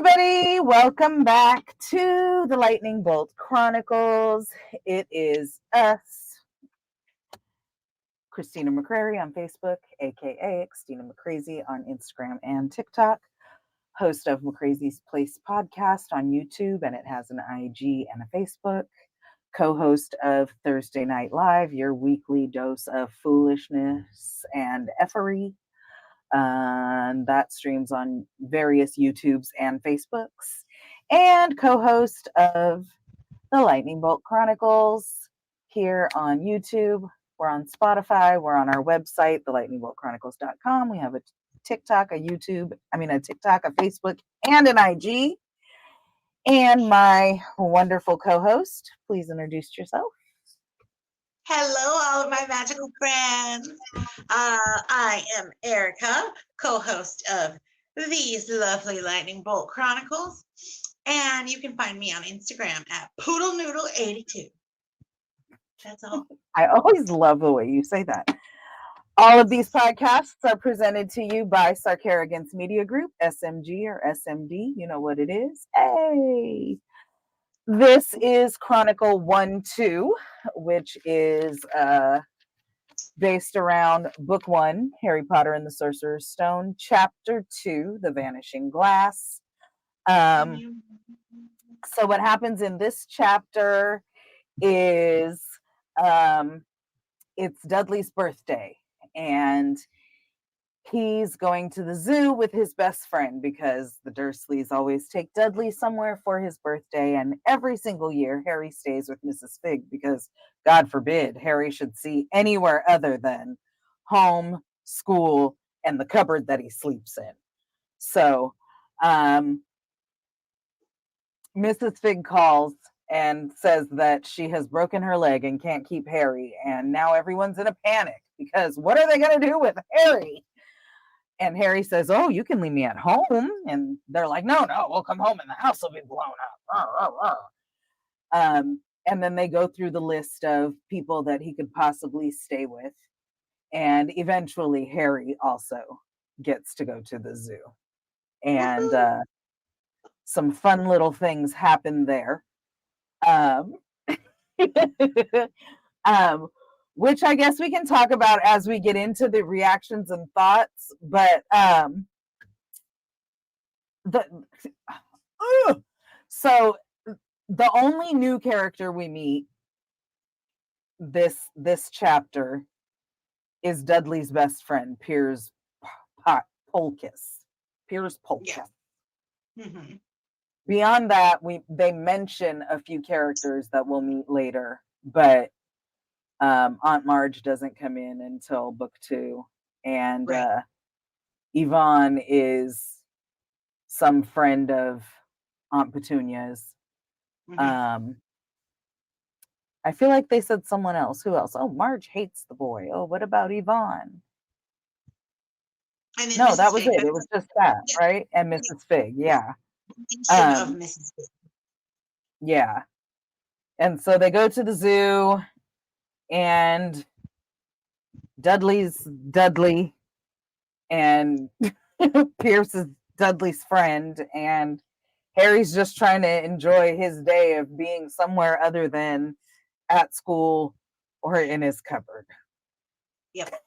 everybody. Welcome back to the Lightning Bolt Chronicles. It is us, Christina McCrary on Facebook, aka Christina McCrazy on Instagram and TikTok, host of McCrazy's Place podcast on YouTube, and it has an IG and a Facebook, co-host of Thursday Night Live, your weekly dose of foolishness and effery. And that streams on various YouTubes and Facebooks, and co-host of the Lightning Bolt Chronicles here on YouTube. We're on Spotify. We're on our website, thelightningboltchronicles.com. We have a TikTok, a Facebook, and an IG. And my wonderful co-host, please introduce yourself. Hello, all of my magical friends. I am Erica, co-host of these lovely Lightning Bolt Chronicles, and you can find me on Instagram at PoodleNoodle82. That's all. I always love the way you say that. All of these podcasts are presented to you by Sarcarrogance Media Group, SMG or SMD. You know what it is. Hey! This is Chronicle 1-2, which is based around Book 1, Harry Potter and the Sorcerer's Stone, Chapter 2, The Vanishing Glass. So what happens in this chapter is it's Dudley's birthday, and he's going to the zoo with his best friend because the Dursleys always take Dudley somewhere for his birthday, and every single year Harry stays with Mrs. Fig because, God forbid, Harry should see anywhere other than home, school, and the cupboard that he sleeps in. So Mrs. Fig calls and says that she has broken her leg and can't keep Harry, and now everyone's in a panic because what are they going to do with Harry? And Harry says, "Oh, you can leave me at home." And they're like, no, we'll come home and the house will be blown up. And then they go through the list of people that he could possibly stay with. And eventually Harry also gets to go to the zoo. And some fun little things happen there. Which I guess we can talk about as we get into the reactions and thoughts. But so the only new character we meet this chapter is Dudley's best friend, Piers Polkiss. Piers Polkiss. Yeah. Mm-hmm. Beyond that, they mention a few characters that we'll meet later, but Aunt Marge doesn't come in until book 2, and right. Yvonne is some friend of Aunt Petunia's. Mm-hmm. I feel like they said someone else. Who else? Oh, Marge hates the boy. Oh, what about Yvonne? No, Mrs. that was Fig. It. It was just that, yeah. Right? And Mrs. Fig, yeah. Of Mrs. Fig. Yeah. And so they go to the zoo, and Dudley's Dudley, and Pierce is Dudley's friend, and Harry's just trying to enjoy his day of being somewhere other than at school or in his cupboard. Yep.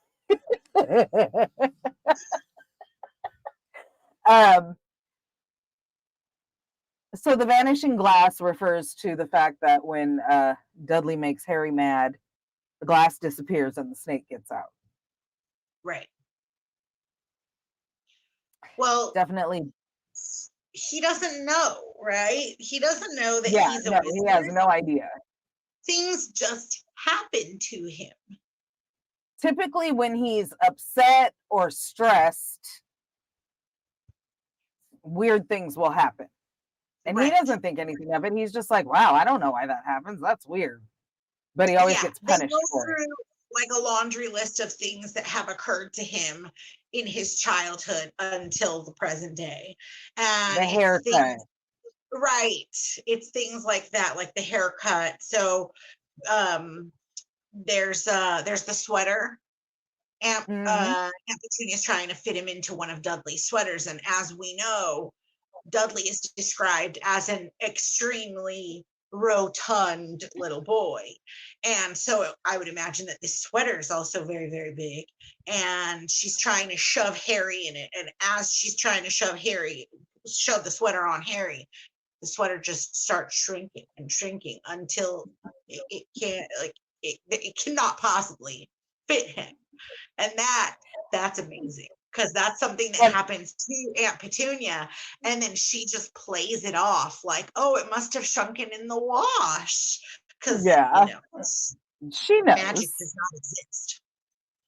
So the vanishing glass refers to the fact that when Dudley makes Harry mad, the glass disappears and the snake gets out. Right. Well, definitely. He doesn't know, right? He doesn't know that he's a wizard. He has no idea. Things just happen to him. Typically, when he's upset or stressed, weird things will happen. And right. He doesn't think anything of it. He's just like, wow, I don't know why that happens. That's weird. But he always gets punished for it. Like a laundry list of things that have occurred to him in his childhood until the present day. And the haircut. Right. It's things like that, like the haircut. So there's the sweater. Aunt Petunia's trying to fit him into one of Dudley's sweaters. And as we know, Dudley is described as an extremely rotund little boy. And so I would imagine that this sweater is also very, very big. And she's trying to shove Harry in it. And as she's trying to shove the sweater on Harry, the sweater just starts shrinking and shrinking until it can't, like, it cannot possibly fit him. And that's amazing, because that's something that happens to Aunt Petunia, and then she just plays it off like, oh, it must have shrunken in the wash, because she knows magic does not exist.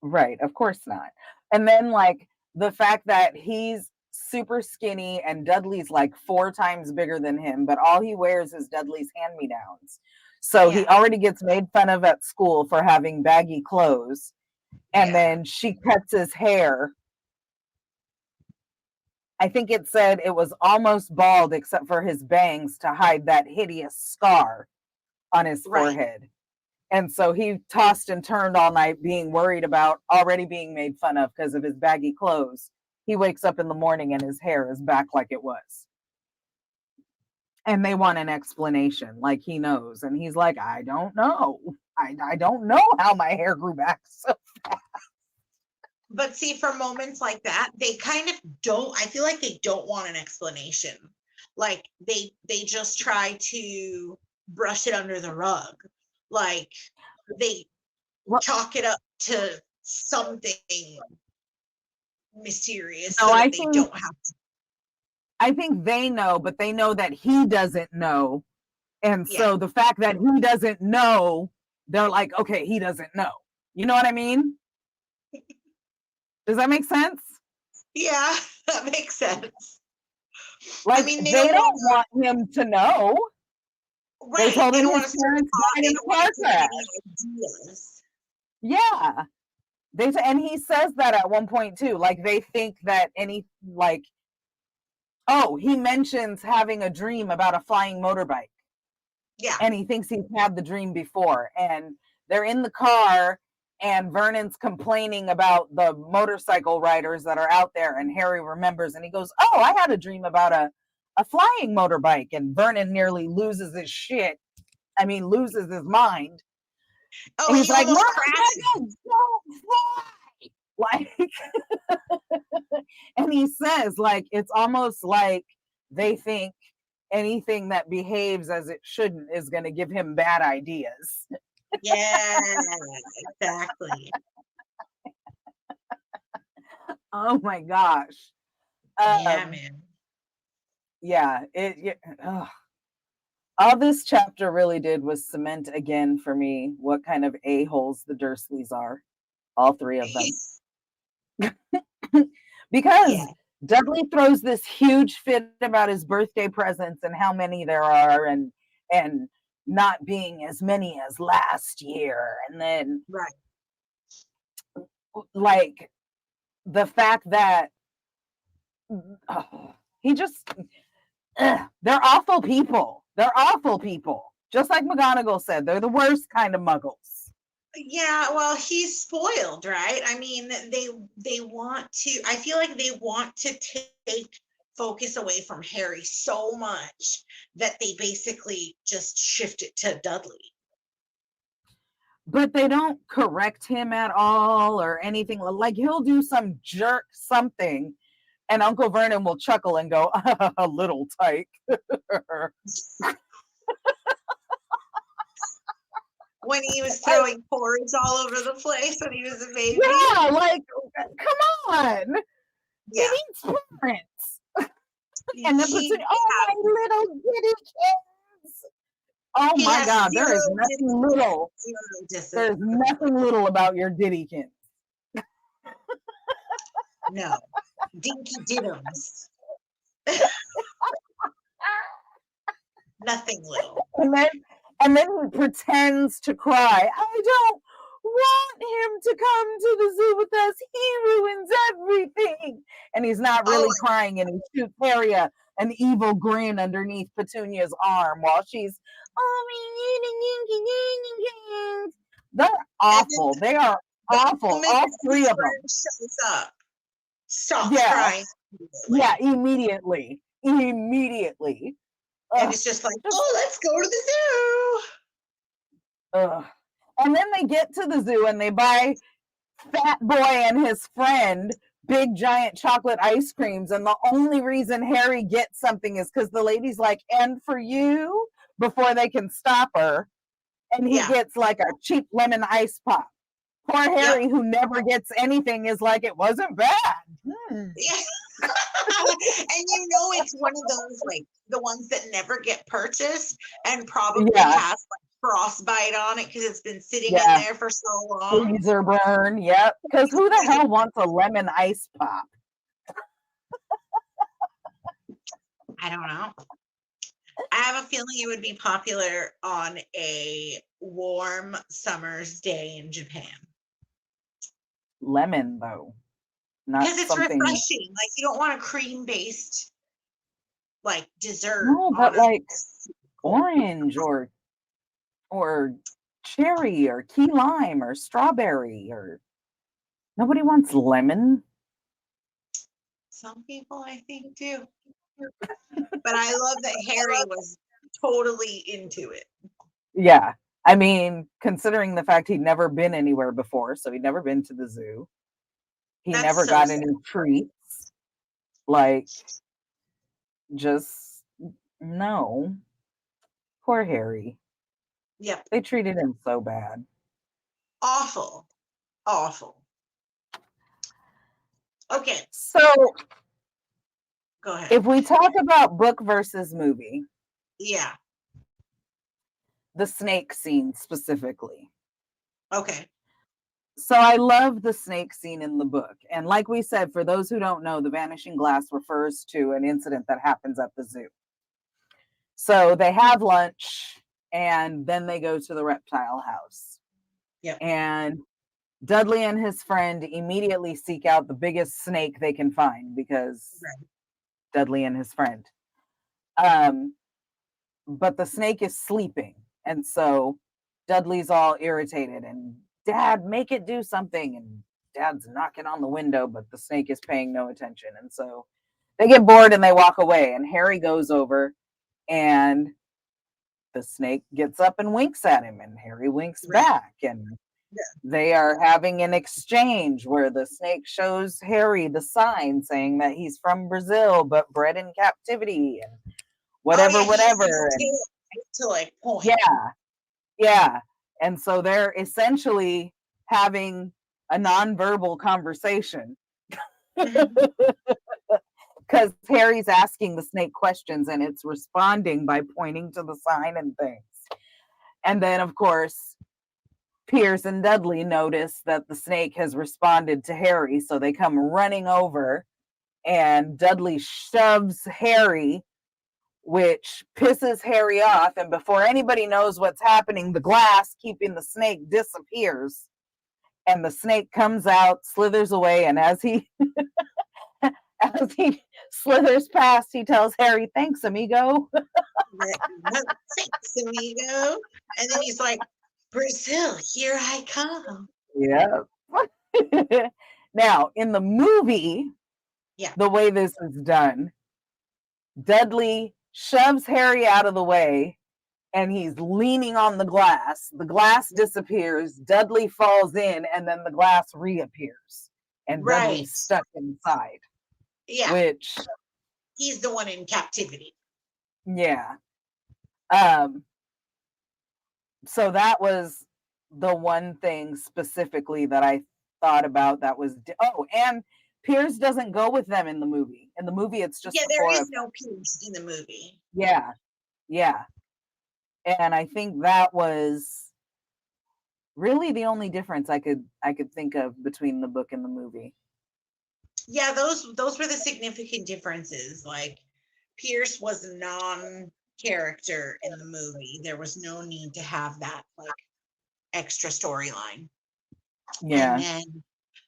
Right, of course not. And then like the fact that he's super skinny and Dudley's like 4 times bigger than him, but all he wears is Dudley's hand-me-downs. So he already gets made fun of at school for having baggy clothes. And then she cuts his hair. I think it said it was almost bald except for his bangs to hide that hideous scar on his forehead. And so he tossed and turned all night being worried about already being made fun of because of his baggy clothes. He wakes up in the morning and his hair is back like it was. And they want an explanation, like he knows. And he's like, I don't know. I don't know how my hair grew back so fast. But see, for moments like that, they kind of don't, I feel like they don't want an explanation. Like they just try to brush it under the rug. Like they chalk it up to something mysterious so that they don't have to. I think they know, but they know that he doesn't know. And so the fact that he doesn't know, they're like, okay, he doesn't know. You know what I mean? Does that make sense? Yeah, that makes sense. Like, I mean, they don't want him to know. Right. They told him his parents died in a car crash. Yeah. And he says that at one point too. Like they think that he mentions having a dream about a flying motorbike. Yeah. And he thinks he's had the dream before. And they're in the car and Vernon's complaining about the motorcycle riders that are out there. And Harry remembers and he goes, oh, I had a dream about a flying motorbike. And Vernon nearly loses his shit. I mean, loses his mind. Oh, and he's like, almost crashes. Don't fly. Like, and he says, like, it's almost like they think anything that behaves as it shouldn't is going to give him bad ideas. Yeah, exactly. Oh my gosh. Yeah, man. Yeah, all this chapter really did was cement again for me what kind of a-holes the Dursleys are. All 3 of them. Because Dudley throws this huge fit about his birthday presents and how many there are and not being as many as last year. And then like the fact that he just they're awful people. They're awful people. Just like McGonagall said, they're the worst kind of muggles. Yeah, well, he's spoiled, right? I mean, they want to, I feel like they want to take focus away from Harry so much that they basically just shift it to Dudley. But they don't correct him at all or anything. Like he'll do some jerk something and Uncle Vernon will chuckle and go, a little tyke. When he was throwing porridge all over the place when he was a baby. Yeah, like, come on. Yeah. He needs parents. And then my little giddy kids. Oh my God, there is nothing little. There's nothing little about your Diddykins. No. Dinky Diddums. Nothing little. And then he pretends to cry. I don't want him to come to the zoo with us. He ruins everything. And he's not really crying, and he shoots Harry an evil grin underneath Petunia's arm while she's, they're awful. They are awful. All 3 of them. Shows up. Stop crying. Yeah, immediately. immediately. And Ugh, it's just like, just oh, let's go to the zoo. ugh. And then they get to the zoo and they buy Fat Boy and his friend big giant chocolate ice creams, and the only reason Harry gets something is because the lady's like, and for you, before they can stop her, and he Yeah. gets like a cheap lemon ice pop. Poor Yep. Harry, who never gets anything, is like, it wasn't bad. Yeah. And you know it's one of those like the ones that never get purchased and probably Yeah, has like frostbite on it because it's been sitting in yeah. there for so long. Freezer burn, yep. Because who the hell wants a lemon ice pop? I don't know. I have a feeling it would be popular on a warm summer's day in Japan Lemon, though, not because it's something. refreshing. Like you don't want a cream based like dessert No, on but a like cold. orange or cherry or key lime or strawberry, or nobody wants lemon. Some people I think do. But I love that Harry was totally into it. Yeah. I mean, considering the fact he'd never been anywhere before, so he'd never been to the zoo. He That's never so got sad. any treats. Like, just no. Poor Harry. Yep. They treated him so bad. Awful. Awful. Okay, So, go ahead. if we talk about book versus movie, Yeah. the snake scene specifically. Okay. So I love the snake scene in the book. And like we said, for those who don't know, the vanishing glass refers to an incident that happens at the zoo. So they have lunch and then they go to the reptile house. Yep. And Dudley and his friend immediately seek out the biggest snake they can find because Right. Dudley and his friend. Um, but the snake is sleeping. And so Dudley's all irritated and, Dad, make it do something. And Dad's knocking on the window, but the snake is paying no attention. And so they get bored and they walk away. And Harry goes over and the snake gets up and winks at him. And Harry winks Right. back. And Yeah. they are having an exchange where the snake shows Harry the sign saying that he's from Brazil, but bred in captivity and Oh whatever, yeah, he uses his whatever. And tail to like point. yeah, yeah. And so they're essentially having a nonverbal conversation Mhm. because Harry's asking the snake questions and it's responding by pointing to the sign and things. And then, of course, Pierce and Dudley notice that the snake has responded to Harry. So they come running over and Dudley shoves Harry, which pisses Harry off. And before anybody knows what's happening, the glass keeping the snake disappears. And the snake comes out, slithers away, and as he as he slithers past, he tells Harry, "Thanks, amigo." Thanks, amigo. And then he's like, Brazil, here I come. Yeah. Now, in the movie, Yeah. the way this is done, Dudley shoves Harry out of the way and he's leaning on the glass. The glass disappears, Dudley falls in, and then the glass reappears. And Right. Dudley's stuck inside, Yeah. which, He's the one in captivity. yeah. Um, so that was the one thing specifically that I thought about that was, oh, and Piers doesn't go with them in the movie. In the movie, it's just Yeah, the there four of is them. no Pierce in the movie. Yeah, yeah. And I think that was really the only difference I could think of between the book and the movie. Yeah, those were the significant differences. Like Pierce was a non-character in the movie. There was no need to have that like extra storyline. And Yeah, then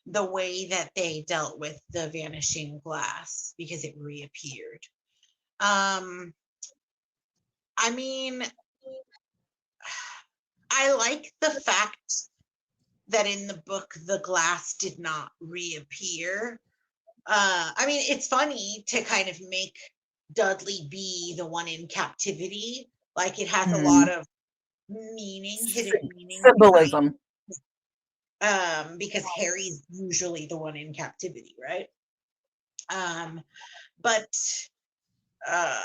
the way that they dealt with the vanishing glass because it reappeared. Um, I mean, I like the fact that in the book the glass did not reappear. I mean, it's funny to kind of make Dudley be the one in captivity. Like it has a lot Mhm. of meaning, hidden meaning behind, Symbolism. because Harry's usually the one in captivity, right? But uh,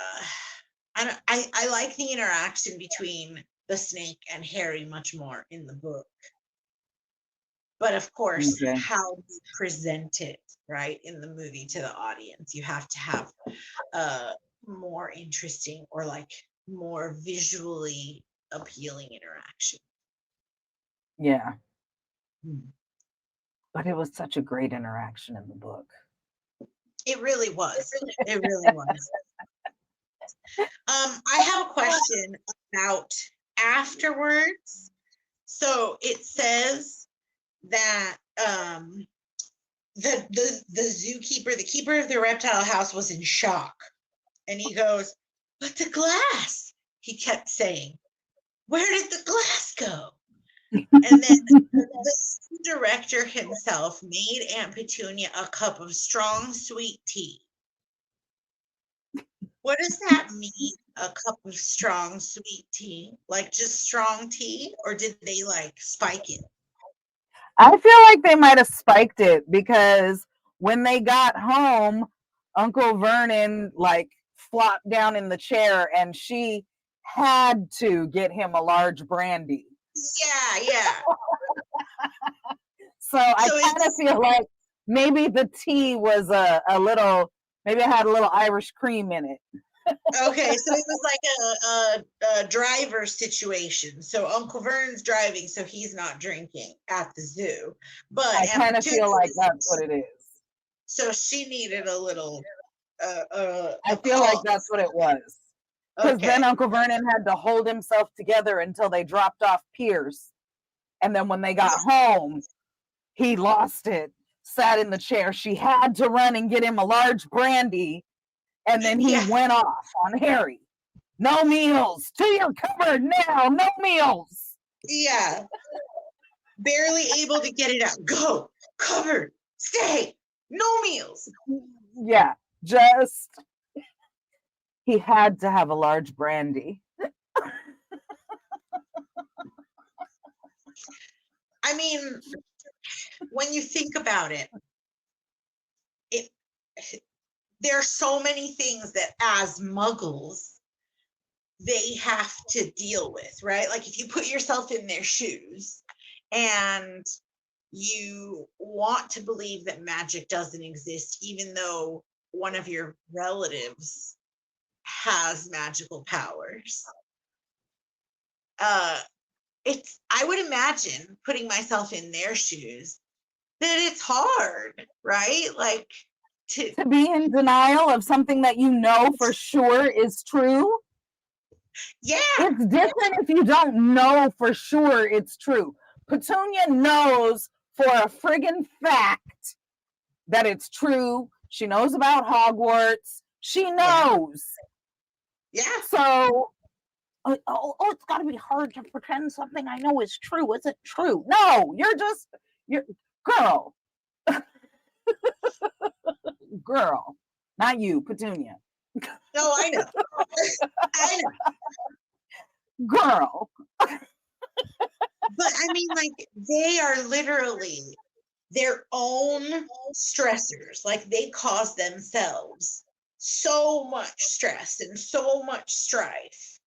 I like the interaction between the snake and Harry much more in the book. But of course, Okay. how you present it, right, in the movie to the audience, you have to have a more interesting or like more visually appealing interaction. Yeah. Mm. But it was such a great interaction in the book. It really was. It really was. I have a question about afterwards. So it says that the zookeeper, the keeper of the reptile house, was in shock, and he goes, "But the glass," he kept saying. "Where did the glass go?" And then the director himself made Aunt Petunia a cup of strong sweet tea. What does that mean? A cup of strong sweet tea? Like just strong tea? Or did they like spike it? I feel like they might have spiked it because when they got home, Uncle Vernon like flopped down in the chair and she had to get him a large brandy. Yeah, yeah. So I So kind of it's feel like maybe the tea was a little, maybe it had a little Irish cream in it. okay. So it was like a driver situation. So Uncle Vern's driving, so he's not drinking at the zoo. But I Aunt kind of Petunia feel like that's what is, it is. so she needed a little I a feel like call. that's what it was. Because then Okay. Uncle Vernon had to hold himself together until they dropped off Pierce. And then when they got home, he lost it, sat in the chair. She had to run and get him a large brandy. And then he Yeah, went off on Harry. No meals. To your cupboard now. No meals. yeah. Barely able to get it out. Go, covered, stay, no meals. Yeah, just he had to have a large brandy. I mean, when you think about it, it there are so many things that as muggles they have to deal with, right? Like if you put yourself in their shoes and you want to believe that magic doesn't exist, even though one of your relatives has magical powers. Uh, it's, I would imagine putting myself in their shoes that it's hard, right? Like to, To be in denial of something that you know for sure is true. yeah, It's different if you don't know for sure it's true. Petunia knows for a friggin' fact that it's true. She knows about Hogwarts. She yeah, knows. yeah, So, it's got to be hard to pretend something I know is true. Is it true? No, you're, girl, girl, not you, Petunia. no, I know. I know. Girl. But I mean, like, they are literally their own stressors. Like, they cause themselves so much stress and so much strife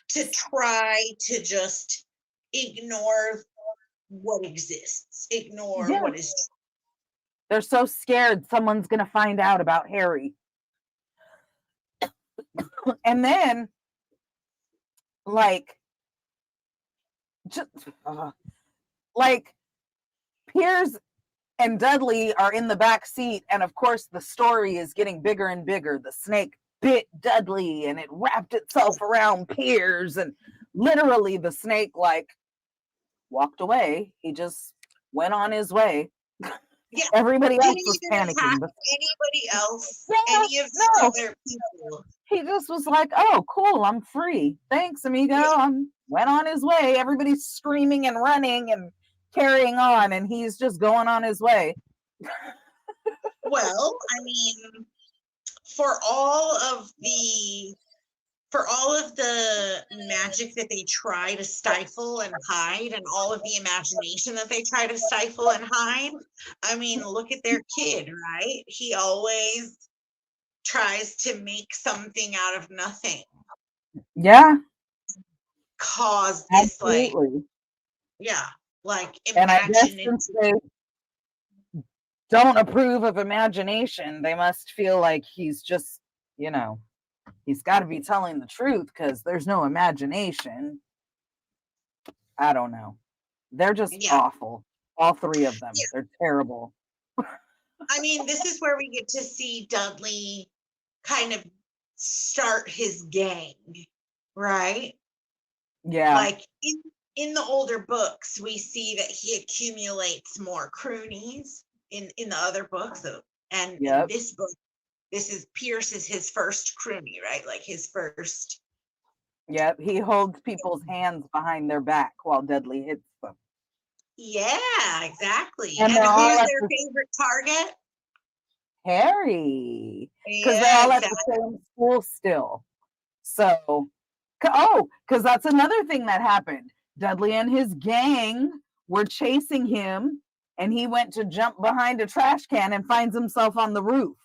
to try to just ignore what exists, ignore Yeah. what is They're so scared someone's going to find out about Harry. And then, like, just, like, Piers and Dudley are in the back seat, and of course, the story is getting bigger and bigger. The snake bit Dudley, and it wrapped itself around Piers, and literally, the snake like walked away. He just went on his way. yeah, Everybody else didn't was even attack panicking. But anybody else, yeah, any of the no, other people. he just was like, "Oh, cool, I'm free. Thanks, amigo." Yeah. Went on his way. Everybody's screaming and running and carrying on, and he's just going on his way. Well, I mean, for all of the magic that they try to stifle and hide, and all of the imagination that they try to stifle and hide, I mean, look at their kid, right? He always tries to make something out of nothing, Yeah, cause this, like, absolutely. yeah, like, And I guess imagine it. since they don't approve of imagination, they must feel like he's just, he's got to be telling the truth because there's no imagination. I don't know. They're just Yeah, awful. All three of them. yeah. They're terrible. I mean, this is where we get to see Dudley kind of start his gang, right? Yeah. Like, in the older books, we see that he accumulates more croonies in the other books, and in Yep. this book, Pierce is his first croonie, right? Like his first. Yep. He holds people's hands behind their back while Dudley hits them. Yeah, exactly. And And they're all who's at their the favorite target? Harry. Because they're Yeah, all at the exactly. same school still. So, because that's another thing that happened. Dudley and his gang were chasing him, and he went to jump behind a trash can and finds himself on the roof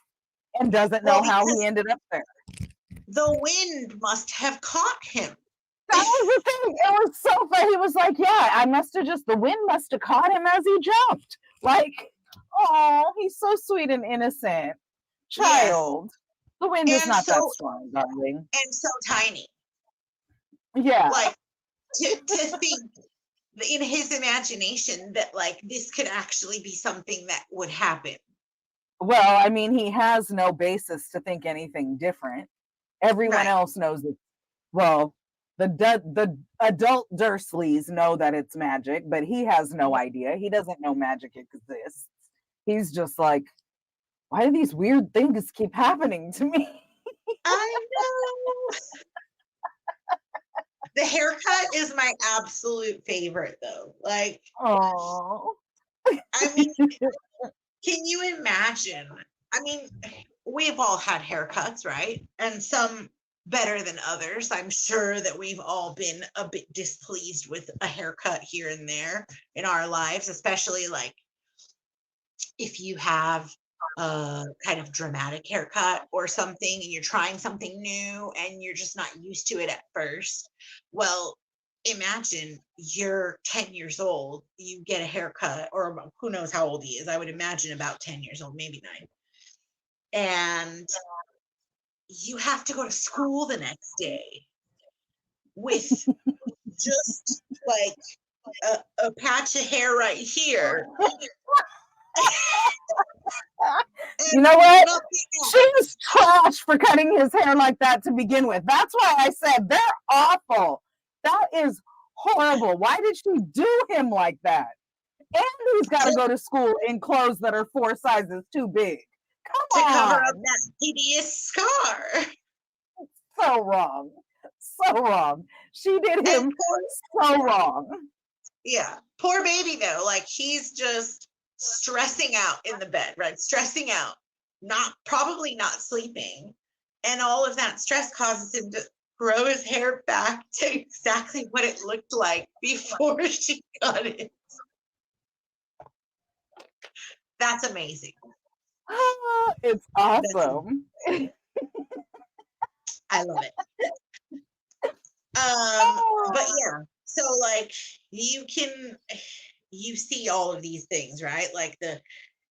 and doesn't Well, know how he because ended up there. the wind must have caught him. That was the thing. It was so funny. He was like, "Yeah, the wind must have caught him as he jumped." Like, oh, he's so sweet and innocent. Yes, Child. The wind is and not that so strong, darling. tiny. Yeah. Like, to think in his imagination that, like, this could actually be something that would happen. Well, I mean, he has no basis to think anything different. Everyone Right. else knows it. Well, the adult Dursleys know that it's magic, but he has no idea. He doesn't know magic exists. He's just like, why do these weird things keep happening to me? I know. The haircut is my absolute favorite, though. Like, Oh. I mean, can you imagine? I mean, we've all had haircuts, right? And some better than others. I'm sure that we've all been a bit displeased with a haircut here and there in our lives, especially like if you have a kind of dramatic haircut or something and you're trying something new and you're just not used to it at first. Well, imagine you're 10 years old, you get a haircut, or who knows how old he is. I would imagine about 10 years old, maybe 9. And you have to go to school the next day with just like a patch of hair right here. You know what? She's trash for cutting his hair like that to begin with. That's why I said they're awful. That is horrible. Why did she do him like that? And he's got to go to school in clothes that are 4 sizes too big. Come To cover up on. that hideous scar. So wrong. So wrong. She did him so wrong. Yeah, poor baby though. Like, he's just stressing out in the bed, right? Stressing out, probably not sleeping. And all of that stress causes him to grow his hair back to exactly what it looked like before she cut it. That's amazing. It's awesome. I love it. But yeah, so like you see all of these things, right? Like the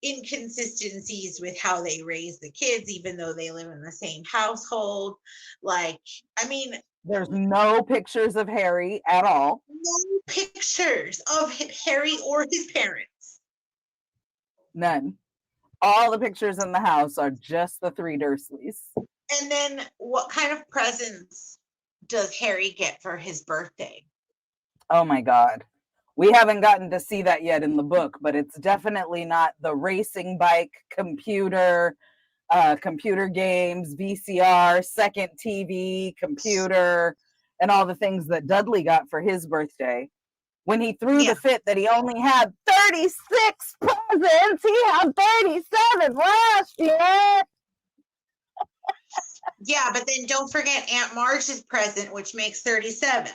inconsistencies with how they raise the kids, even though they live in the same household. Like, I mean, There's no pictures of Harry at all. no pictures of Harry or his parents. None. All the pictures in the house are just the 3 Dursleys. And then what kind of presents does Harry get for his birthday? Oh my God. We haven't gotten to see that yet in the book, but it's definitely not the racing bike, computer games, VCR, second TV, computer, and all the things that Dudley got for his birthday. When he threw the fit that he only had 36 presents, he had 37 last year. Yeah, but then don't forget Aunt March's present, which makes 37.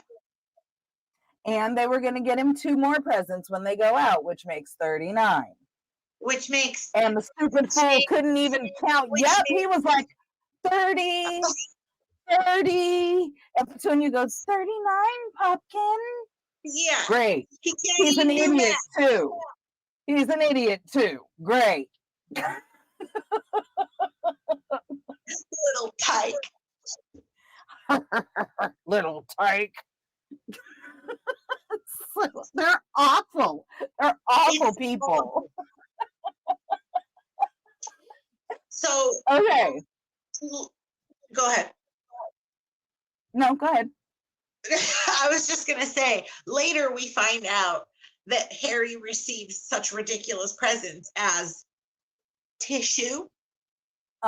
And they were going to get him 2 more presents when they go out, which makes 39. Which makes And the stupid fool couldn't even count. Yep, he was like 30, 30. And Petunia goes, 39, Pumpkin? yeah, Great. he can't He's an even do idiot, too. He's an idiot, too. Great. little tyke. Little tyke. They're awful. They're awful people. So, Okay. go ahead. No, go ahead. I was just going to say, later we find out that Harry receives such ridiculous presents as tissue.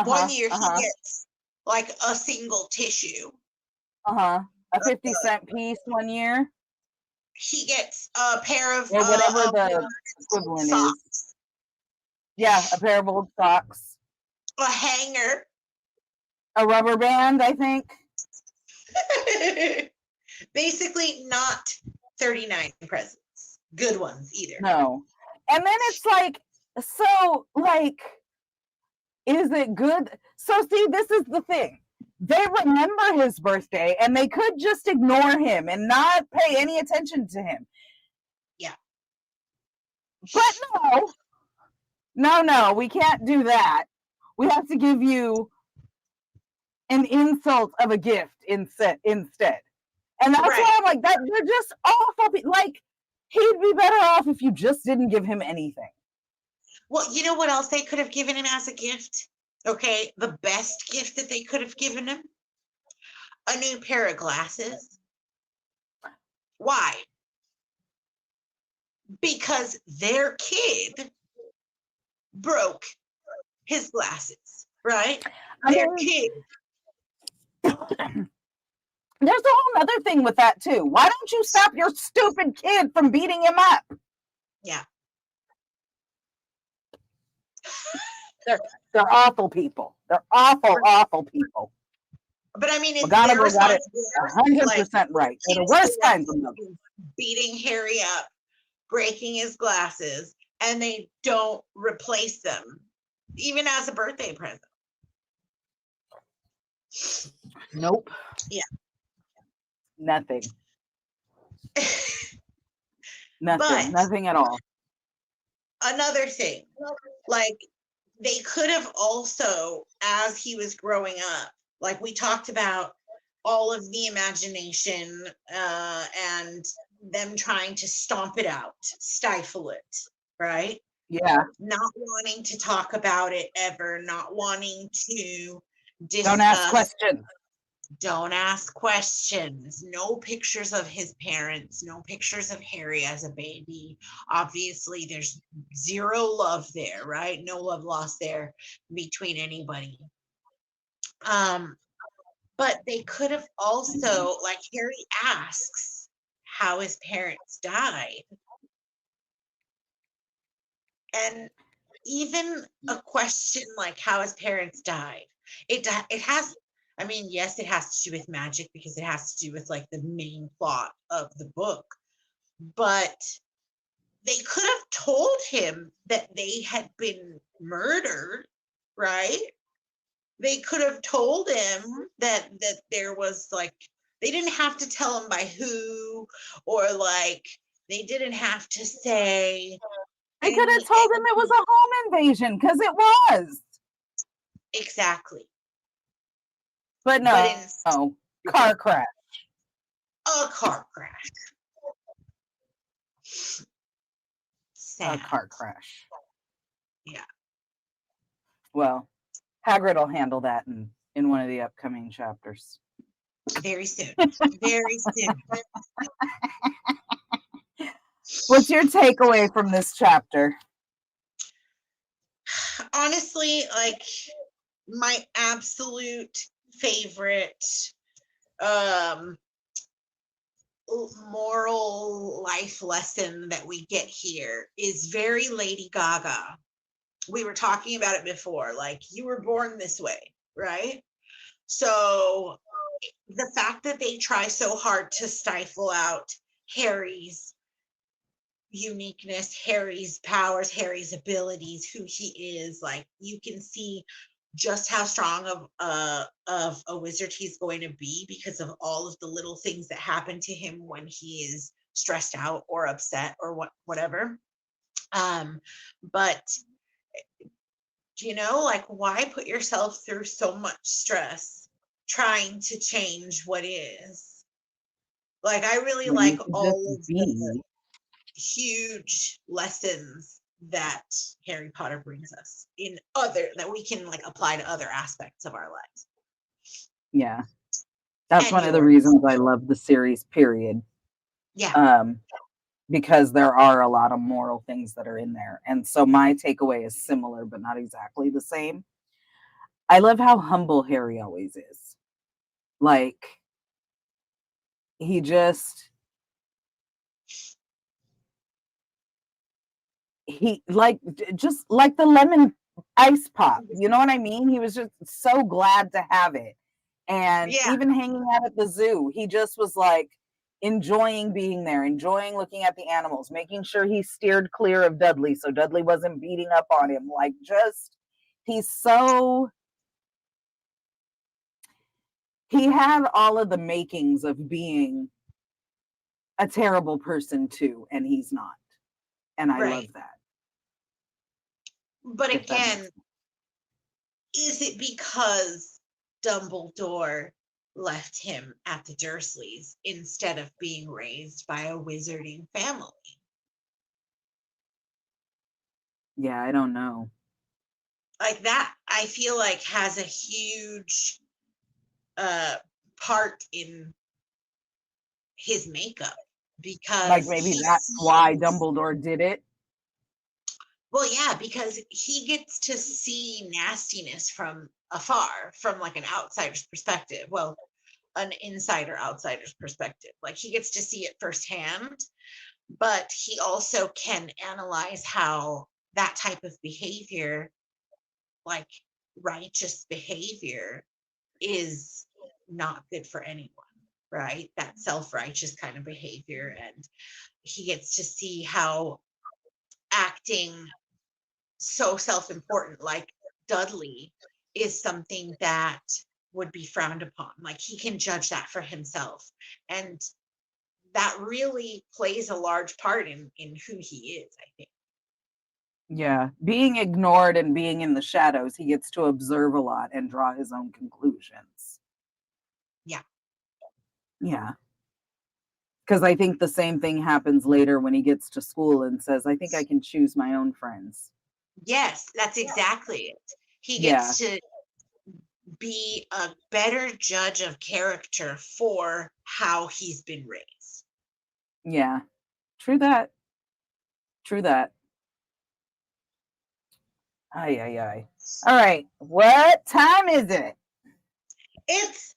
One year he gets like a single tissue. A 50-cent piece one year. He gets a pair of or whatever the equivalent socks. is. Yeah, a pair of old socks. A hanger. A rubber band, I think. Basically, not 39 presents. Good ones either. No. And then it's like, so, like, is it good? So, see, this is the thing. They remember his birthday and they could just ignore him and not pay any attention to him. Yeah. But no, we can't do that. We have to give you an insult of a gift instead. And that's why I'm like, that they're just awful. Like, he'd be better off if you just didn't give him anything. Well, you know what else they could have given him as a gift? Okay, the best gift that they could have given him? A new pair of glasses. Why? Because their kid broke his glasses, right? Their kid. There's a whole other thing with that too. Why don't you stop your stupid kid from beating him up? Yeah. They're awful people. They're awful people. But I mean, it's McGonagall got it 100% right. They're the worst kinds of mothers. Beating Harry up, breaking his glasses, and they don't replace them, even as a birthday present. Nope. Yeah. Nothing. Nothing at all. Another thing, like, they could have also, as he was growing up, like we talked about, all of the imagination and them trying to stomp it out, stifle it, right? Yeah. Not wanting to talk about it ever, not wanting to discuss. Don't ask questions. Don't ask questions. No pictures of his parents, no pictures of Harry as a baby. Obviously, there's zero love there, right? No love lost there between anybody. But they could have also, like, Harry asks how his parents died. And even a question like how his parents died, it has, I mean, yes, it has to do with magic because it has to do with like the main plot of the book, but they could have told him that they had been murdered, right? They could have told him that there was, like, they didn't have to tell him by who, or like they didn't have to say. They could have told him it was a home invasion, because it was. Exactly. But no, car crash. A car crash. Sad. A car crash. Yeah. Well, Hagrid will handle that in one of the upcoming chapters. Very soon. Very soon. What's your takeaway from this chapter? Honestly, like, my absolute favorite moral life lesson that we get here is very Lady Gaga. We were talking about it before, like, you were born this way, right? So the fact that they try so hard to stifle out Harry's uniqueness, Harry's powers, Harry's abilities, who he is, like you can see just how strong of a wizard he's going to be because of all of the little things that happen to him when he is stressed out or upset or whatever. But like why put yourself through so much stress trying to change what is? Like I really When you like could just all of the be. huge lessons that Harry Potter brings us in other that we can like apply to other aspects of our lives. Yeah. That's And one of the yours. reasons I love the series, period. Yeah. Um, because there are a lot of moral things that are in there. And so my takeaway is similar, but not exactly the same. I love how humble Harry always is. Like, he just, just like the lemon ice pop. You know what I mean? He was just so glad to have it. And Yeah. even hanging out at the zoo, he just was like enjoying being there, enjoying looking at the animals, making sure he steered clear of Dudley so Dudley wasn't beating up on him. Like, just, he's so, he had all of the makings of being a terrible person too, and he's not. And I Right. love that, But if that makes again, sense. is it because Dumbledore left him at the Dursleys instead of being raised by a wizarding family? Yeah, I don't know. Like that, I feel like has a huge uh part in his makeup Like, because maybe he that's why sees, Dumbledore did it. well, yeah, because he gets to see nastiness from afar, from like an outsider's perspective. Well, an insider outsider's perspective. Like he gets to see it firsthand, but he also can analyze how that type of behavior, like righteous behavior, is not good for anyone, right? That self righteous kind of behavior. And he gets to see how acting so self important, like Dudley, is something that would be frowned upon. Like he can judge that for himself. And that really plays a large part in who he is, I think. Yeah, being ignored and being in the shadows, he gets to observe a lot and draw his own conclusions. Yeah. Yeah, because I think the same thing happens later when he gets to school and says, I think I can choose my own friends. Yes, that's exactly it. He Yeah, gets to be a better judge of character for how he's been raised. yeah, true that. True that. Ay, ay, ay. All right, what time is it? It's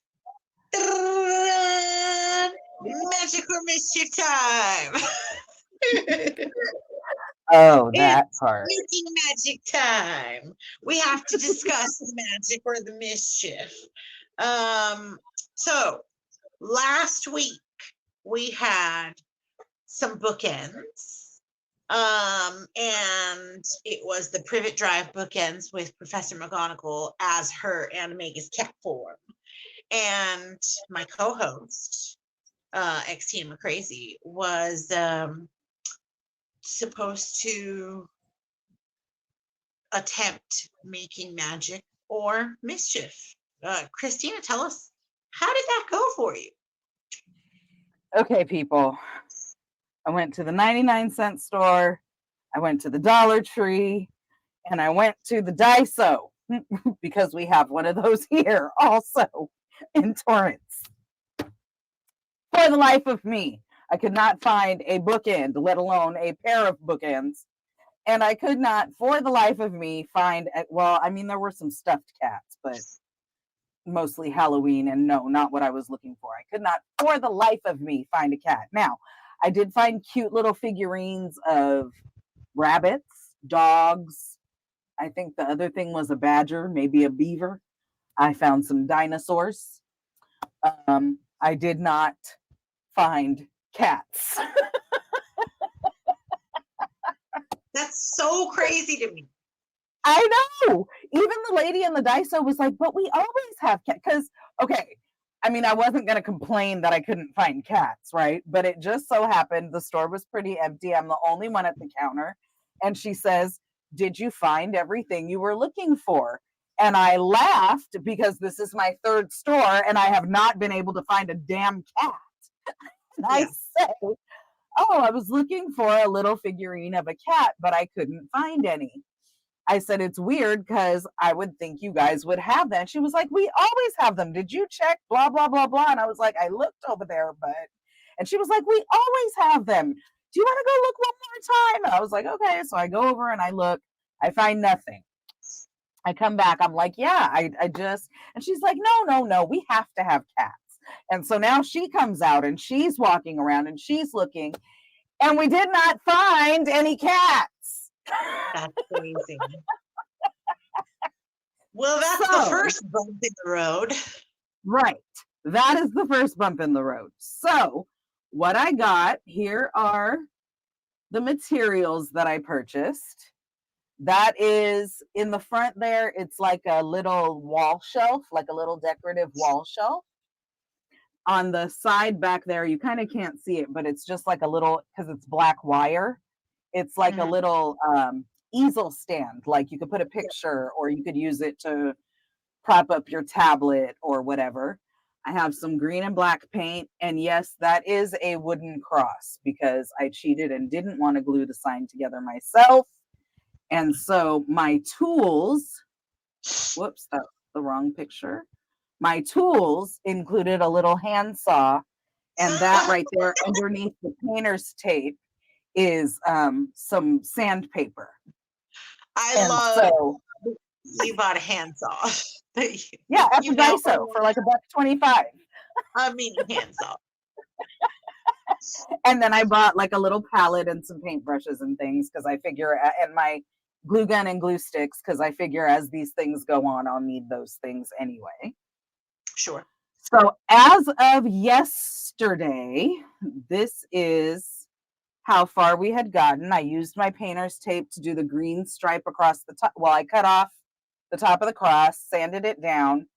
magic or mischief time. Oh, that It's part. making magic time. We have to discuss the magic or the mischief. Um, so last week we had some bookends. And it was the Privet Drive bookends with Professor McGonagall as her animagus cat form. And my co-host, X Tina McCrazy, was supposed to attempt making magic or mischief. Christina, tell us, how did that go for you? Okay, people. I went to the 99-cent store. I went to the Dollar Tree. And I went to the Daiso because we have one of those here also in Torrance. For the life of me, I could not find a bookend, let alone a pair of bookends. And I could not, for the life of me, find, well, I mean, there were some stuffed cats, but mostly Halloween, and no, not what I was looking for. I could not, for the life of me, find a cat. Now, I did find cute little figurines of rabbits, dogs. I think the other thing was a badger, maybe a beaver. I found some dinosaurs. I did not find cats. That's so crazy to me. I know. Even the lady in the Daiso was like, but we always have cats. Because, okay, I mean, I wasn't going to complain that I couldn't find cats, right? But it just so happened the store was pretty empty. I'm the only one at the counter. And she says, did you find everything you were looking for? And I laughed because this is my third store and I have not been able to find a damn cat. And I Yeah. said, oh, I was looking for a little figurine of a cat, but I couldn't find any. I said, it's weird because I would think you guys would have them. She was like, we always have them. Did you check? Blah, blah, blah, blah. And I was like, I looked over there, but, and she was like, we always have them. Do you want to go look one more time? And I was like, okay. So I go over and I look, I find nothing. I come back, I'm like, yeah, I just, and she's like, no, we have to have cats. And so now she comes out and she's walking around and she's looking, and we did not find any cats. That's crazy. Well, that's the first bump in the road. Right. That is the first bump in the road. So what I got, here are the materials that I purchased. That is in the front there. It's like a little wall shelf, like a little decorative wall shelf. On the side back there, you kind of can't see it, but it's just like a little, because it's black wire. It's like a little easel stand. Like you could put a picture or you could use it to prop up your tablet or whatever. I have some green and black paint. And yes, that is a wooden cross because I cheated and didn't want to glue the sign together myself. And so my tools, whoops, that's the wrong picture. My tools included a little handsaw, and that right there underneath the painter's tape is some sandpaper. I love you bought a handsaw. Yeah, at the Daiso for like $1.25. A mini handsaw. And then I bought like a little palette and some paintbrushes and things because I figure, and my glue gun and glue sticks because I figure as these things go on, I'll need those things anyway. Sure. So as of yesterday, this is how far we had gotten. I used my painter's tape to do the green stripe across the top. Well, I cut off the top of the cross, sanded it down,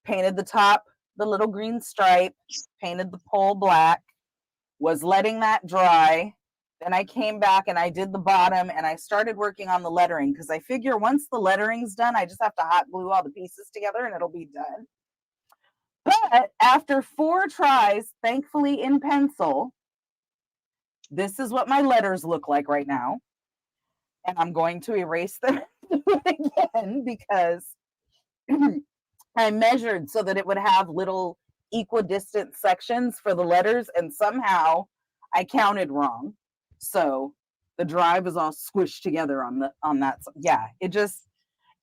painted the top, the little green stripe, painted the pole black, was letting that dry. Then I came back and I did the bottom and I started working on the lettering because I figure once the lettering's done, I just have to hot glue all the pieces together and it'll be done. But after 4 tries, thankfully in pencil, this is what my letters look like right now. And I'm going to erase them again because I measured so that it would have little equidistant sections for the letters, and somehow I counted wrong. So the drive is all squished together on that. Yeah, it just,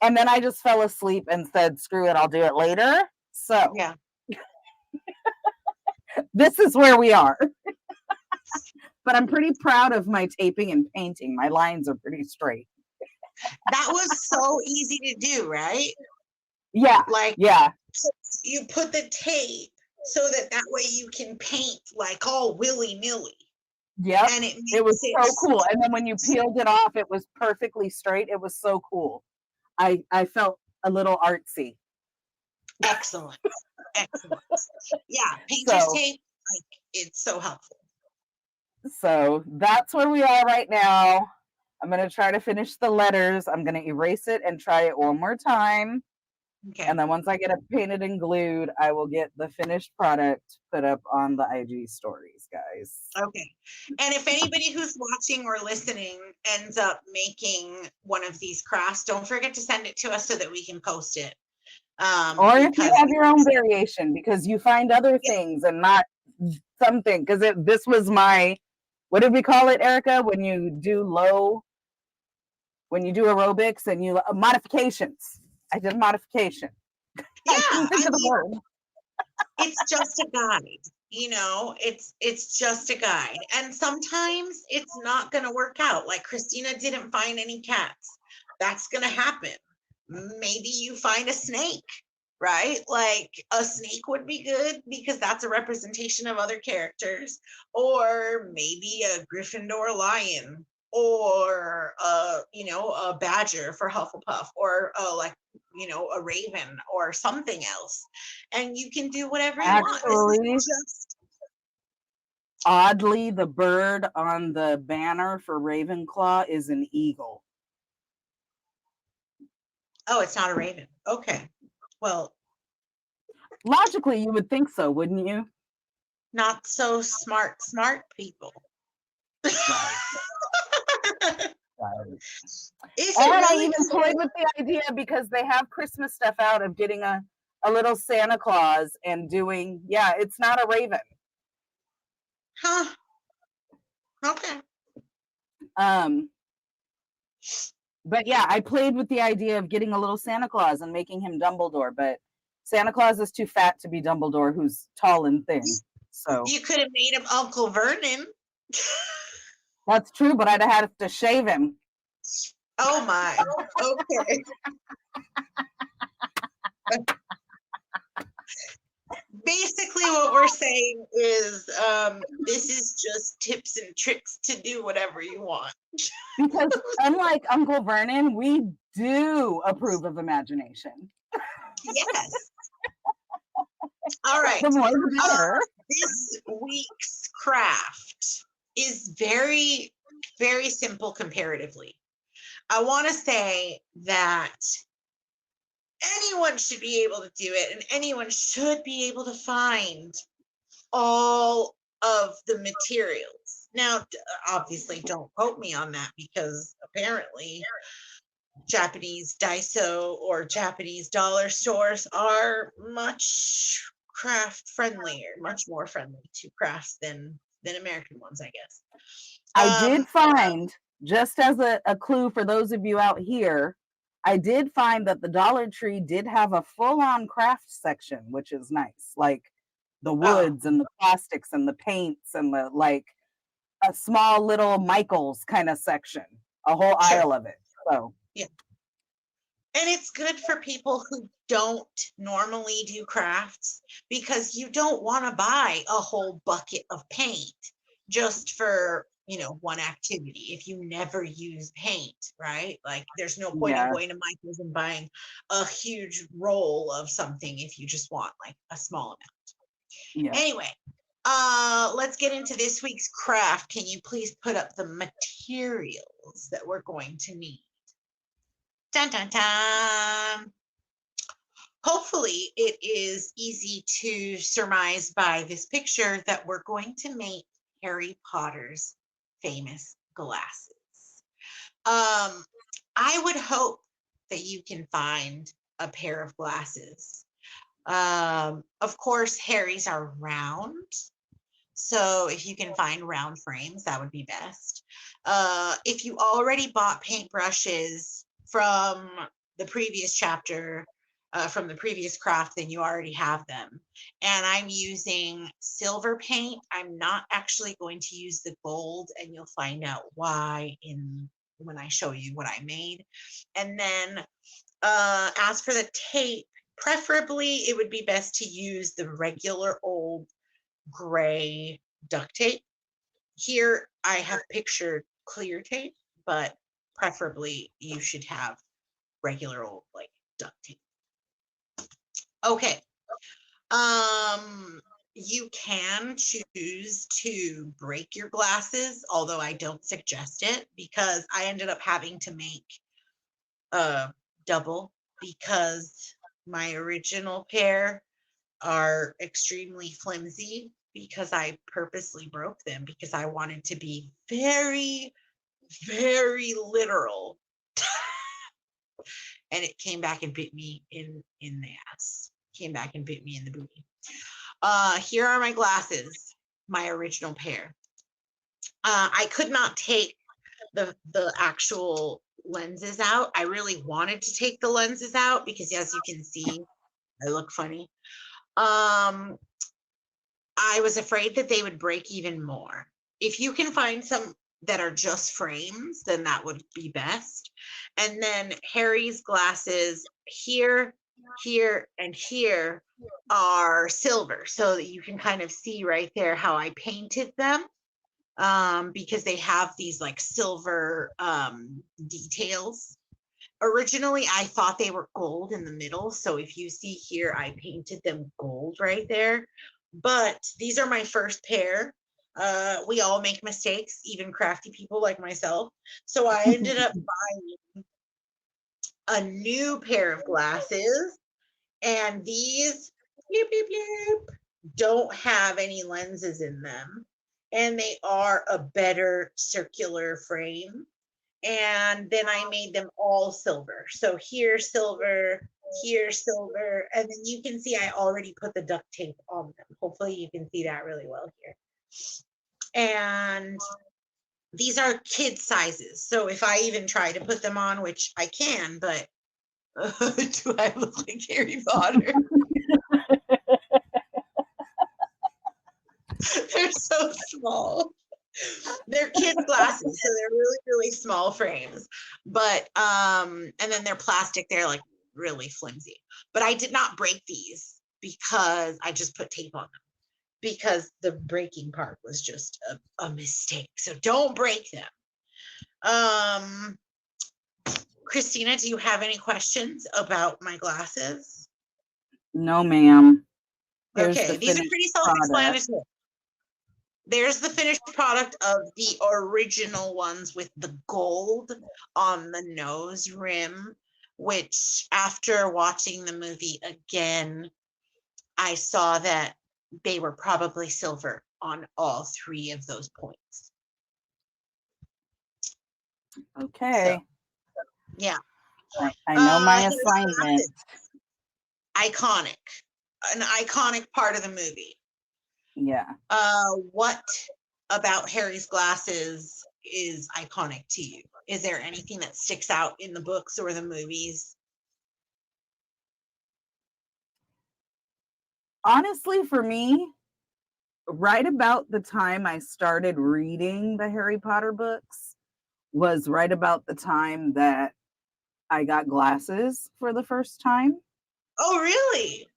and then I just fell asleep and said, screw it, I'll do it later. So yeah. This is where we are. But I'm pretty proud of my taping and painting. My lines are pretty straight. That was so easy to do, right? Yeah. Like, yeah. You put the tape so that way you can paint like all willy-nilly. Yep. And it was so cool. And then when you peeled it off, it was perfectly straight. It was so cool. I felt a little artsy. Excellent. Excellent. Yeah, painter's tape, like, it's so helpful. So that's where we are right now. I'm going to try to finish the letters. I'm going to erase it and try it one more time. Okay. And then once I get it painted and glued, I will get the finished product put up on the IG stories, guys. Okay. And if anybody who's watching or listening ends up making one of these crafts, don't forget to send it to us so that we can post it. Or if you have your own variation, because you find other things and not something, because this was my, what did we call it, Erica? When you do aerobics and you modifications. I did modification. Yeah, I mean, it's just a guide. You know, it's just a guide, and sometimes it's not going to work out. Like Christina didn't find any cats. That's going to happen. Maybe you find a snake. right? Like a snake would be good because that's a representation of other characters, or maybe a Gryffindor lion, or a badger for Hufflepuff, or like a raven or something else. And you can do whatever you want. This is Actually, just oddly, the bird on the banner for Ravenclaw is an eagle. oh, it's not a raven. Okay. Well, Logically, you would think so, wouldn't you? not so smart people. Right. Right. Is And it I really? even toyed with the idea because they have Christmas stuff out of getting a little Santa Claus and doing, yeah, it's not a raven. Huh. Okay. But yeah, I played with the idea of getting a little Santa Claus and making him Dumbledore, but Santa Claus is too fat to be Dumbledore, who's tall and thin. So You could have made him Uncle Vernon. that's true, but I'd have had to shave him. Oh my. Okay. Basically, what we're saying is this is just tips and tricks to do whatever you want. Because unlike Uncle Vernon, we do approve of imagination. Yes. All right. The more the better. This week's craft is very, very simple comparatively. I want to say that anyone should be able to do it, and anyone should be able to find all of the materials. Now, obviously, don't quote me on that because apparently Japanese Daiso or Japanese dollar stores are much craft friendlier, much more friendly to crafts than American ones, I guess. I did find, just as a clue for those of you out here, I did find that the Dollar Tree did have a full-on craft section, which is nice. Like the woods and the plastics and the paints and the like a small little Michaels kind of section, a whole aisle of it. So yeah. And it's good for people who don't normally do crafts because you don't want to buy a whole bucket of paint just for, one activity if you never use paint, right? Like there's no point in going to Michael's and buying a huge roll of something if you just want like a small amount. yeah. Anyway, let's get into this week's craft. Can you please put up the materials that we're going to need? Dun, dun, dun. Hopefully it is easy to surmise by this picture that we're going to make Harry Potter's famous glasses. I would hope that you can find a pair of glasses. Of course, Harry's are round. So if you can find round frames, that would be best. If you already bought paintbrushes from the previous chapter, from the previous craft, then you already have them. And I'm using silver paint. I'm not actually going to use the gold, and you'll find out why when I show you what I made. And then as for the tape, preferably it would be best to use the regular old gray duct tape. Here I have pictured clear tape, but preferably you should have regular old like duct tape. Okay. You can choose to break your glasses, although I don't suggest it because I ended up having to make a double because my original pair are extremely flimsy because I purposely broke them because I wanted to be very, very literal. And it came back and bit me in the ass. Came back and bit me in the booty. Here are my glasses, my original pair. I could not take the actual lenses out. I really wanted to take the lenses out because as you can see, I look funny. I was afraid that they would break even more. If you can find some that are just frames, then that would be best. And then Harry's glasses here, here, and here are silver, so that you can kind of see right there how I painted them, because they have these like silver details. Originally, I thought they were gold in the middle, so if you see here, I painted them gold right there. But these are my first pair. We all make mistakes, even crafty people like myself. So I ended up buying a new pair of glasses, and these bleep, bleep, bleep, don't have any lenses in them, and they are a better circular frame. And then I made them all silver. So here silver, here silver, and then you can see I already put the duct tape on them. Hopefully you can see that really well here. And these are kid sizes. So if I even try to put them on, which I can, but do I look like Harry Potter? They're so small. They're kids glasses, so they're really, really small frames. But and then they're plastic, they're like really flimsy. But I did not break these because I just put tape on them, because the breaking part was just a mistake. So don't break them. Christina, do you have any questions about my glasses? No, ma'am. Here's the Okay, these are finished pretty product. self-explanatory. There's the finished product of the original ones with the gold on the nose rim, which after watching the movie again, I saw that they were probably silver on all three of those points. Okay. So, yeah. I know my Harry's assignment. glasses, iconic, an iconic part of the movie. Yeah. What about Harry's glasses is iconic to you? Is there anything that sticks out in the books or the movies? Honestly, for me, right about the time I started reading the Harry Potter books was right about the time that I got glasses for the first time. Oh, really?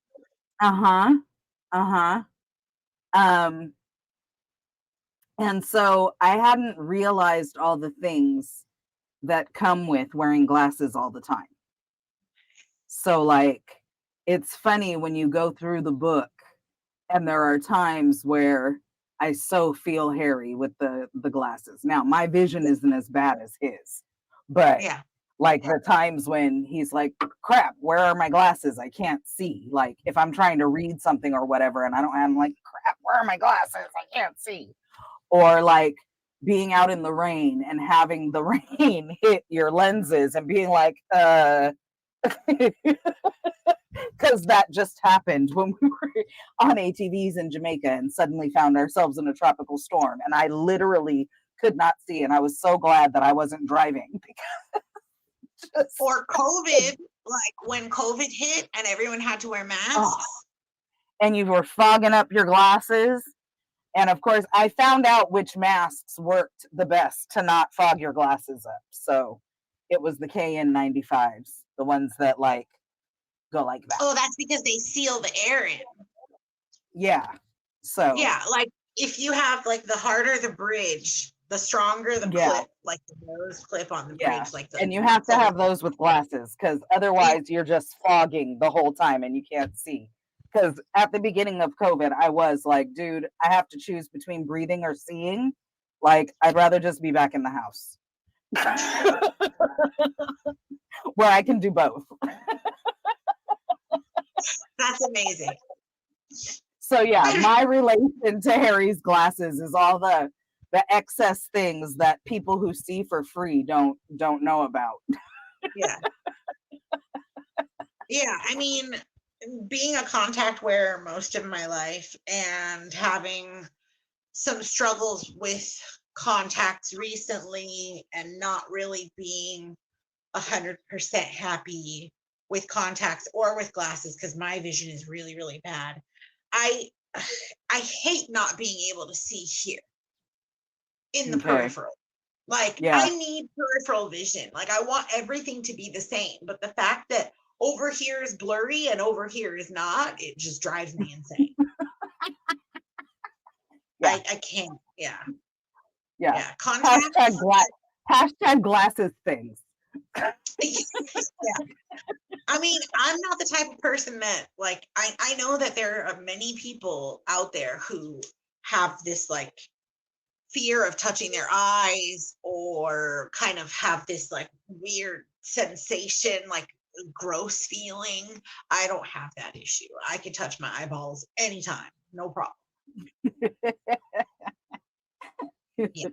Uh-huh. Uh-huh. Um, and so I hadn't realized all the things that come with wearing glasses all the time. So like it's funny when you go through the book and there are times where I so feel Harry with the glasses. Now, my vision isn't as bad as his, but Yeah. like the times when he's like, crap, where are my glasses? I can't see. Like if I'm trying to read something or whatever and I'm like, crap, where are my glasses? I can't see. Or like being out in the rain and having the rain hit your lenses and being like, because that just happened when we were on ATVs in Jamaica and suddenly found ourselves in a tropical storm. And I literally could not see. And I was so glad that I wasn't driving. Just, Or COVID, like when COVID hit and everyone had to wear masks. And you were fogging up your glasses. And of course, I found out which masks worked the best to not fog your glasses up. So it was the KN95s, the ones that like go like that. Oh, that's because they seal the air in. Yeah. So yeah, like if you have like the harder the bridge, the stronger the clip, like the nose clip on the bridge, like the and you have to have those with glasses because otherwise you're just fogging the whole time and you can't see. Because at the beginning of COVID, I was like, dude, I have to choose between breathing or seeing. Like, I'd rather just be back in the house where I can do both. That's amazing. So yeah, my relation to Harry's glasses is all the excess things that people who see for free don't know about. Yeah. Yeah, I mean, being a contact wearer most of my life and having some struggles with contacts recently and not really being 100% happy with contacts or with glasses because my vision is really, really bad. I hate not being able to see here in the peripheral. Like I need peripheral vision. Like I want everything to be the same. But the fact that over here is blurry and over here is not, it just drives me insane. Yeah. I can't. Yeah. Yeah. Contacts. Hashtag glasses things. Yeah. I mean, I'm not the type of person that like I know that there are many people out there who have this like fear of touching their eyes or kind of have this like weird sensation, like gross feeling. I don't have that issue. I can touch my eyeballs anytime, no problem. Yeah.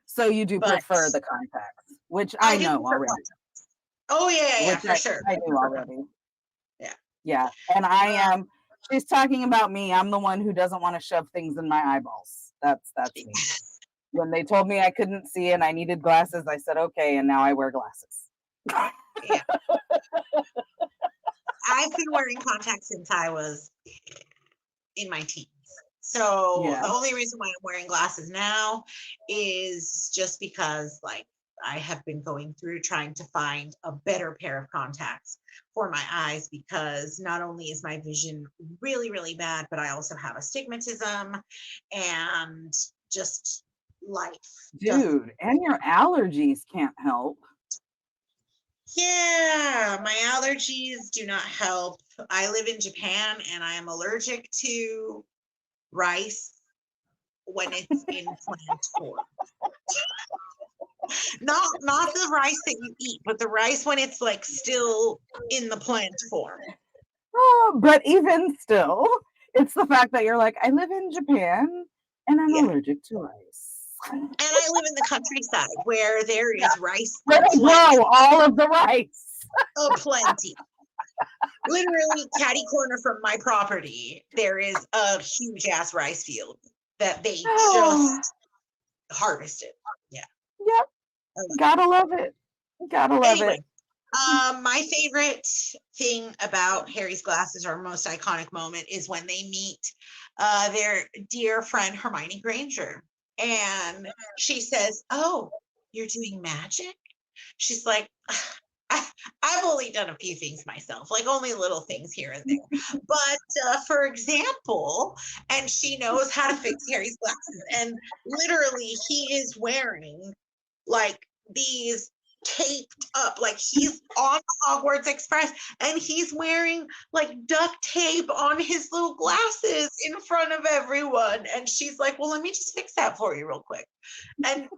So you do But prefer the contacts, which I I do know prefer already. contacts. Oh yeah, Which for sure. I knew already. Yeah. Yeah. And she's talking about me. I'm the one who doesn't want to shove things in my eyeballs. That's me. When they told me I couldn't see and I needed glasses, I said, okay, and now I wear glasses. Yeah. I've been wearing contacts since I was in my teens. So the only reason why I'm wearing glasses now is just because like I have been going through trying to find a better pair of contacts for my eyes because not only is my vision really, really bad, but I also have astigmatism and just life. Dude, and your allergies can't help. Yeah, my allergies do not help. I live in Japan and I am allergic to rice when it's in plant form. Not the rice that you eat, but the rice when it's like still in the plant form. Oh, but even still, it's the fact that you're like, I live in Japan and I'm allergic to rice. And I live in the countryside where there is rice where they grow all of the rice. Plenty. Literally catty corner from my property, there is a huge ass rice field that they just harvested. Yeah. Yep. Gotta love it. Gotta love it. My favorite thing about Harry's glasses, or most iconic moment, is when they meet their dear friend Hermione Granger. And she says, "Oh, you're doing magic?" She's like, I've only done a few things myself, like only little things here and there. But for example, and she knows how to fix Harry's glasses. And literally, he is wearing like these taped up, like he's on Hogwarts Express and he's wearing like duct tape on his little glasses in front of everyone. And she's like, well, let me just fix that for you real quick. And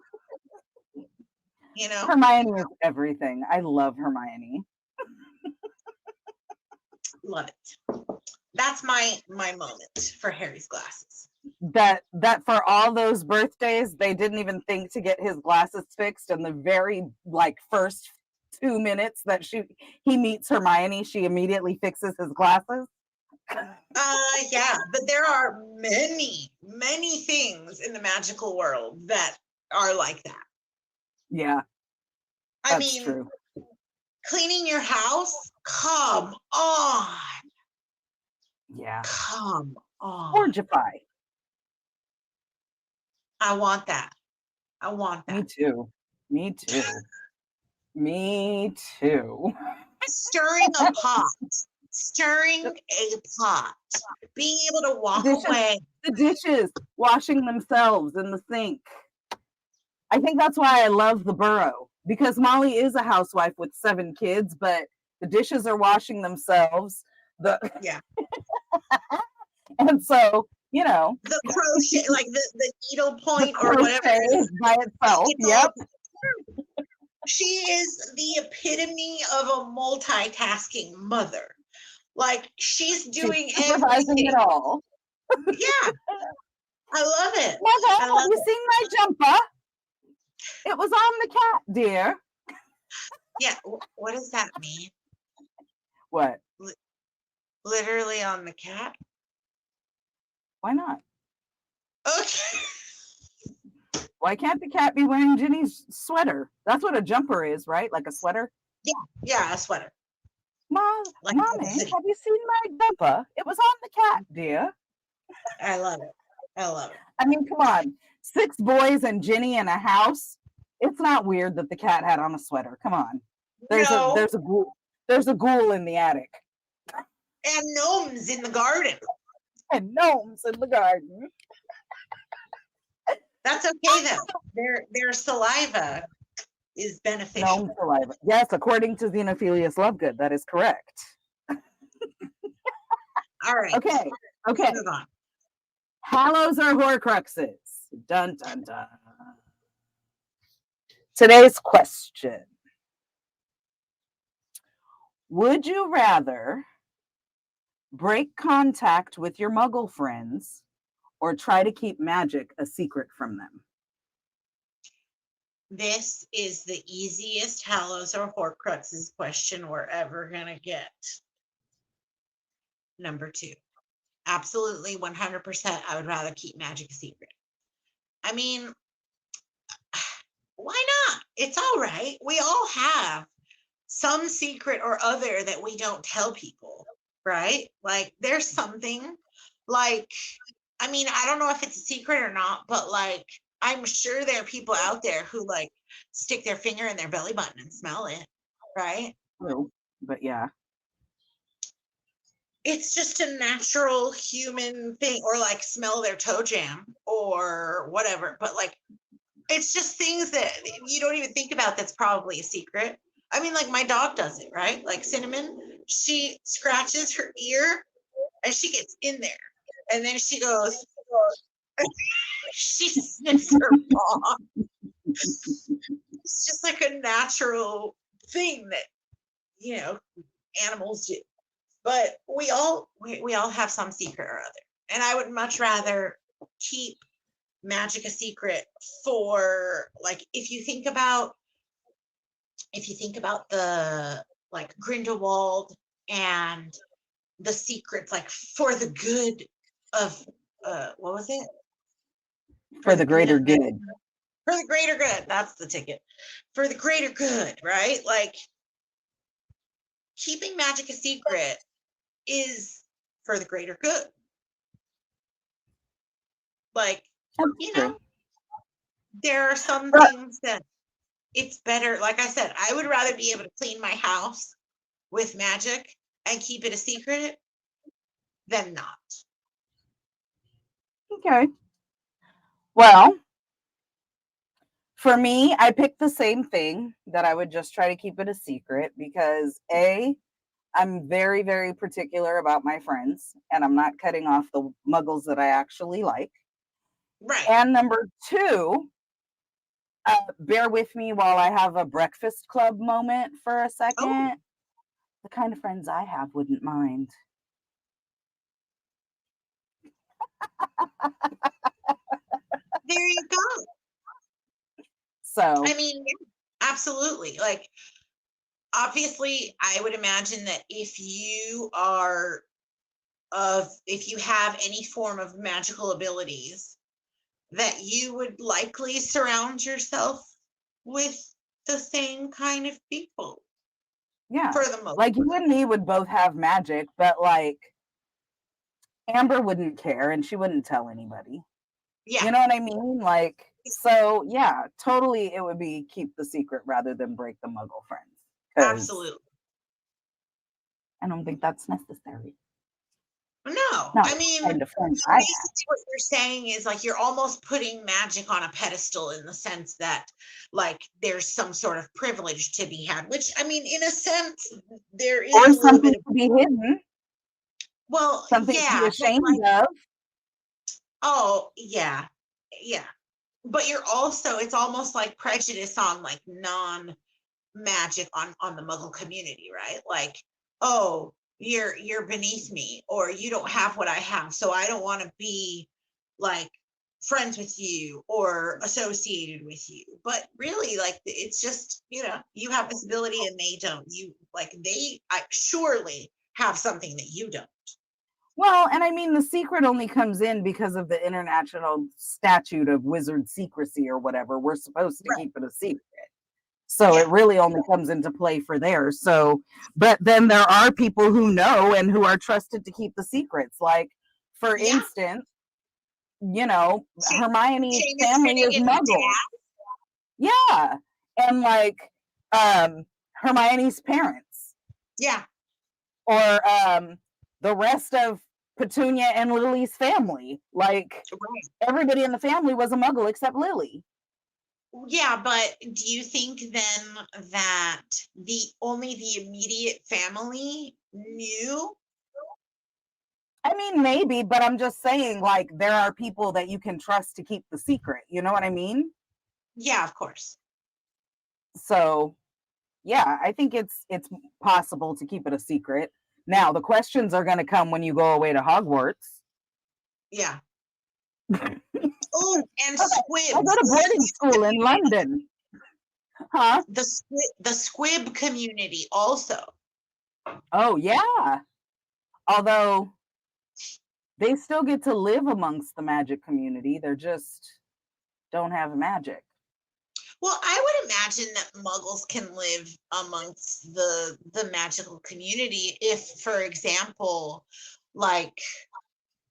you know, Hermione is everything. I love Hermione. Love it. That's my moment for Harry's glasses. That for all those birthdays, they didn't even think to get his glasses fixed. And the very like first 2 minutes that he meets Hermione, she immediately fixes his glasses. Yeah, but there are many things in the magical world that are like that. Yeah. I mean, true. Cleaning your house? Come on. Yeah. Come on. Forgify. I want that. I want that. Me too. Me too. Me too. Stirring a pot. Stirring a pot. Being able to walk away. The dishes washing themselves in the sink. I think that's why I love the Burrow, because Molly is a housewife with 7 kids, but the dishes are washing themselves. Yeah. And so, you know, the crochet, like the needle point or whatever is by itself. Yep. She is the epitome of a multitasking mother. Like she's doing everything. It all. Yeah. I love it. Mother, have you seen my jumper? It was on the cat, dear. Yeah. What does that mean? What? Literally on the cat? Why not? Okay. Why can't the cat be wearing Ginny's sweater? That's what a jumper is, right? Like a sweater? Yeah, a sweater. Mommy, have you seen my jumper? It was on the cat, dear. I love it. I mean, come on. 6 boys and Ginny in a house. It's not weird that the cat had on a sweater. Come on. There's a There's a ghoul in the attic. And gnomes in the garden. And gnomes in the garden. That's okay though. Their saliva is beneficial. Gnome saliva. Yes, according to Xenophilius Lovegood, that is correct. All right. Okay. Let's move on. Hallows or Horcruxes? Dun dun dun. Today's question. Would you rather break contact with your muggle friends or try to keep magic a secret from them? This is the easiest Hallows or Horcruxes question we're ever going to get. Number 2. Absolutely 100%. I would rather keep magic a secret. I mean, why not? It's all right. We all have some secret or other that we don't tell people, right? Like there's something like, I mean, I don't know if it's a secret or not, but like, I'm sure there are people out there who like stick their finger in their belly button and smell it, right? True, but yeah. It's just a natural human thing, or like smell their toe jam or whatever. But like, it's just things that you don't even think about that's probably a secret. I mean, like my dog does it, right? Like Cinnamon, she scratches her ear and she gets in there. And then she goes, she sniffs her paw. It's just like a natural thing that, you know, animals do. But we all have some secret or other. And I would much rather keep magic a secret for like if you think about the like Grindelwald and the secrets like for the good of what was it? For the greater good. For the greater good. That's the ticket. For the greater good, right? Like keeping magic a secret is for the greater good. Like, you know, there are some things that it's better. Like I said, I would rather be able to clean my house with magic and keep it a secret than not. Okay. Well, for me, I picked the same thing, that I would just try to keep it a secret because A, I'm very, very particular about my friends and I'm not cutting off the muggles that I actually like. Right. And number 2, bear with me while I have a Breakfast Club moment for a second. Oh. The kind of friends I have wouldn't mind. There you go. So, I mean, absolutely. Like, obviously, I would imagine that if you have any form of magical abilities, that you would likely surround yourself with the same kind of people. yeah. For the most like, you and me would both have magic, but like, Amber wouldn't care and she wouldn't tell anybody. Yeah. You know what I mean? Like, so yeah, totally it would be keep the secret rather than break the muggle friends. Absolutely. I don't think that's necessary. No, Not I mean, kind of friends so I basically have. what you're saying is like you're almost putting magic on a pedestal in the sense that like there's some sort of privilege to be had, which I mean, in a sense, there is Or a little something bit of to be hidden, well, something to be yeah, but ashamed like, of. oh yeah, yeah. But you're also it's almost like prejudice on like non-magic on the Muggle community, right? Like, oh, you're beneath me, or you don't have what I have, so I don't want to be like friends with you or associated with you. But really, like it's just, you have this ability and they don't. You like I surely have something that you don't. Well, and I mean, the secret only comes in because of the international statute of wizard secrecy or whatever. We're supposed to Right. keep it a secret. So Yeah. it really only comes into play for there. So, but then there are people who know and who are trusted to keep the secrets. Like, for Yeah. instance, Hermione's Seamus family is Finnegan's Muggle. dad. Yeah. And like Hermione's parents Yeah. Or the rest of Petunia and Lily's family. Like, Right. everybody in the family was a muggle except Lily. Yeah, but do you think then that the immediate family knew? I mean, maybe, but I'm just saying, like, there are people that you can trust to keep the secret. You know what I mean? Yeah, of course. So, yeah, I think it's possible to keep it a secret. Now, the questions are going to come when you go away to Hogwarts. Yeah. Oh, and I squibs, go to the boarding squib school in community, London. Huh? the squib community also. Oh, yeah. Although they still get to live amongst the magic community. They're just don't have magic. Well, I would imagine that muggles can live amongst the magical community if, for example, like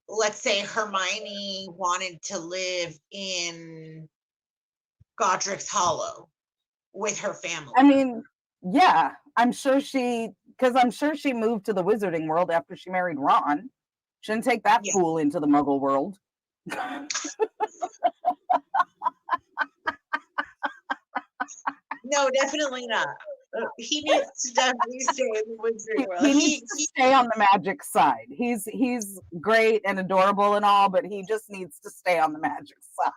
let's say Hermione wanted to live in Godric's Hollow with her family. I mean, yeah, I'm sure she moved to the wizarding world after she married Ron. Shouldn't take that Yeah. fool into the muggle world. No, definitely not. He needs to definitely stay in the Wizarding World. He needs to stay on the magic side. He's great and adorable and all, but he just needs to stay on the magic side.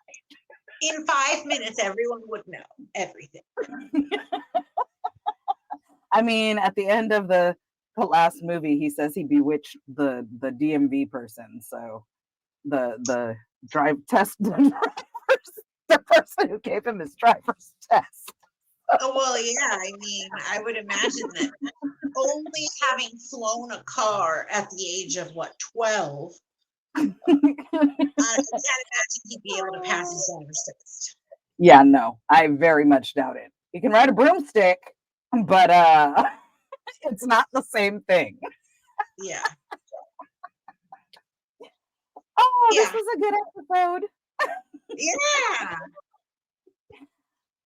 In 5 minutes, everyone would know everything. I mean, at the end of the last movie, he says he bewitched the DMV person. So the drive test the person who gave him his driver's test. Oh, well, yeah, I mean, I would imagine that only having flown a car at the age of what, 12, I can't imagine he'd be able to pass his driver's test. Yeah, no, I very much doubt it. He can ride a broomstick, but it's not the same thing. Yeah. Oh, this Yeah. was a good episode. Yeah.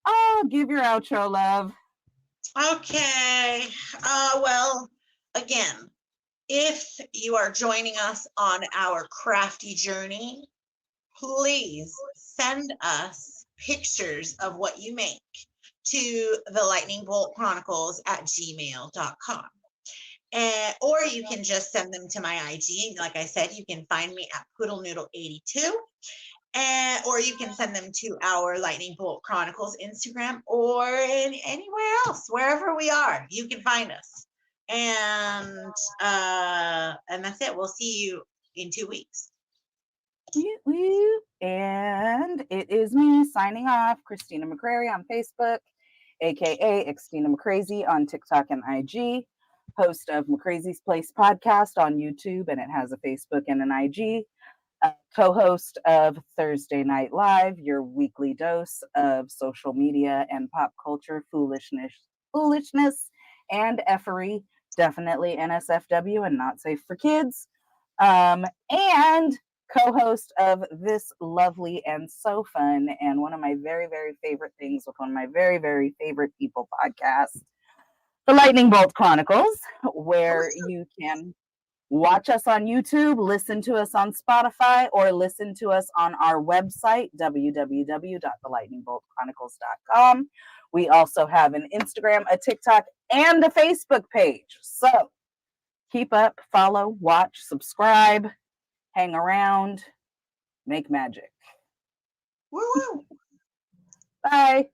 Oh, give your outro, love. Okay. Well, again, if you are joining us on our crafty journey, please send us pictures of what you make to the lightning bolt chronicles at gmail.com. Or you can just send them to my IG. Like I said, you can find me at poodlenoodle82. Or you can send them to our Lightning Bolt Chronicles Instagram or anywhere else, wherever we are, you can find us. And that's it. We'll see you in 2 weeks. And it is me signing off, Christina McCrary on Facebook, aka Xtina McCrazy on TikTok and IG, host of McCrazy's Place podcast on YouTube, and it has a Facebook and an IG. Co-host of Thursday Night Live, your weekly dose of social media and pop culture foolishness and effery. Definitely NSFW and not safe for kids. And co-host of this lovely and so fun and one of my very, very favorite things with one of my very, very favorite people podcasts, the Lightning Bolt Chronicles, where you can watch us on YouTube, listen to us on Spotify, or listen to us on our website, www.thelightningboltchronicles.com. We also have an Instagram, a TikTok, and a Facebook page. So keep up, follow, watch, subscribe, hang around, make magic. Woo woo. Bye.